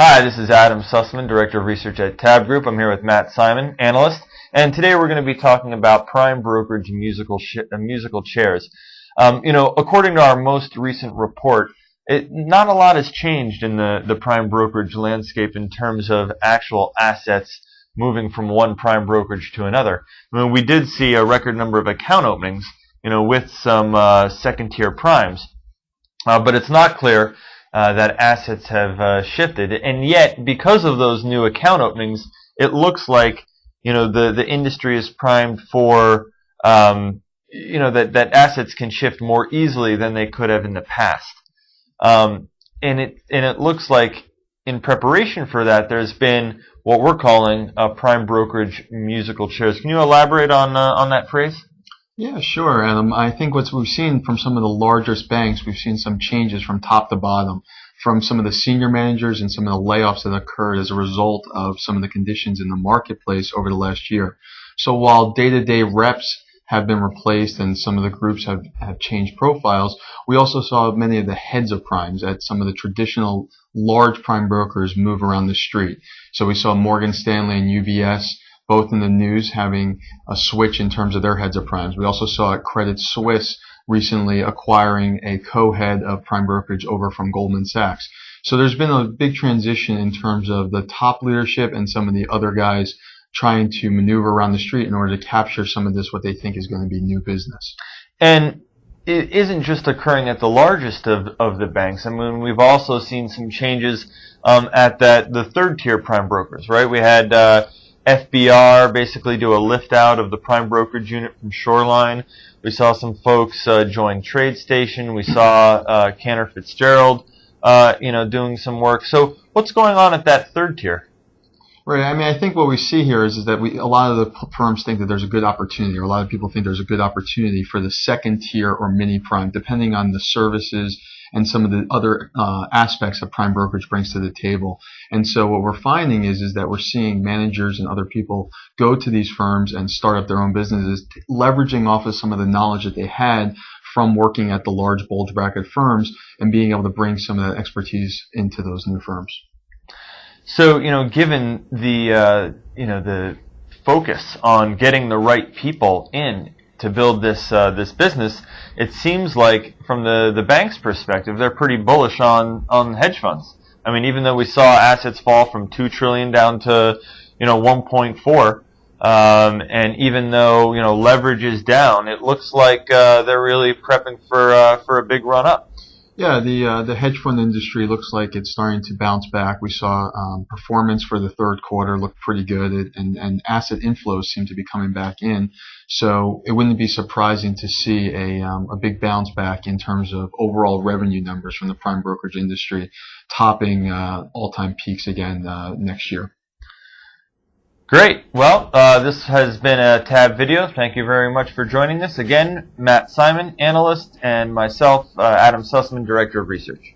Hi, this is Adam Sussman, Director of Research at TABB Group. I'm here with Matt Simon, Analyst, and today we're going to be talking about prime brokerage musical chairs. According to our most recent report, not a lot has changed in the prime brokerage landscape in terms of actual assets moving from one prime brokerage to another. I mean, we did see a record number of account openings, with some second-tier primes, but it's not clear that assets have shifted, and yet because of those new account openings, it looks like the industry is primed for that assets can shift more easily than they could have in the past, and it looks like in preparation for that, there's been what we're calling prime brokerage musical chairs. Can you elaborate on that phrase? Yeah, sure, Adam. I think what we've seen from some of the largest banks, we've seen some changes from top to bottom, from some of the senior managers and some of the layoffs that occurred as a result of some of the conditions in the marketplace over the last year. So while day-to-day reps have been replaced and some of the groups have changed profiles, we also saw many of the heads of primes at some of the traditional large prime brokers move around the street. So we saw Morgan Stanley and UBS both in the news having a switch in terms of their heads of primes. We also saw Credit Suisse recently acquiring a co-head of prime brokerage over from Goldman Sachs. So there's been a big transition in terms of the top leadership and some of the other guys trying to maneuver around the street in order to capture some of this, what they think is going to be new business. And it isn't just occurring at the largest of the banks. I mean, we've also seen some changes at the third-tier prime brokers, right? We had FBR basically do a lift out of the prime brokerage unit from Shoreline. We saw some folks join TradeStation. We saw Cantor Fitzgerald, doing some work. So what's going on at that third tier? Right. I mean, I think what we see here is that a lot of the firms think that there's a good opportunity, or a lot of people think there's a good opportunity for the second tier or mini prime, depending on the services and some of the other aspects that prime brokerage brings to the table. And so what we're finding is that we're seeing managers and other people go to these firms and start up their own businesses, leveraging off of some of the knowledge that they had from working at the large bulge bracket firms and being able to bring some of that expertise into those new firms. So, given the focus on getting the right people in to build this business, it seems like from the bank's perspective, they're pretty bullish on hedge funds. I mean, even though we saw assets fall from $2 trillion down to 1.4, and even though leverage is down, it looks like they're really prepping for a big run up. Yeah, the hedge fund industry looks like it's starting to bounce back. We saw performance for the third quarter look pretty good, and asset inflows seem to be coming back in. So it wouldn't be surprising to see a big bounce back in terms of overall revenue numbers from the prime brokerage industry, topping all-time peaks again next year. Great. Well, this has been a TABB video. Thank you very much for joining us. Again, Matt Simon, Analyst, and myself, Adam Sussman, Director of Research.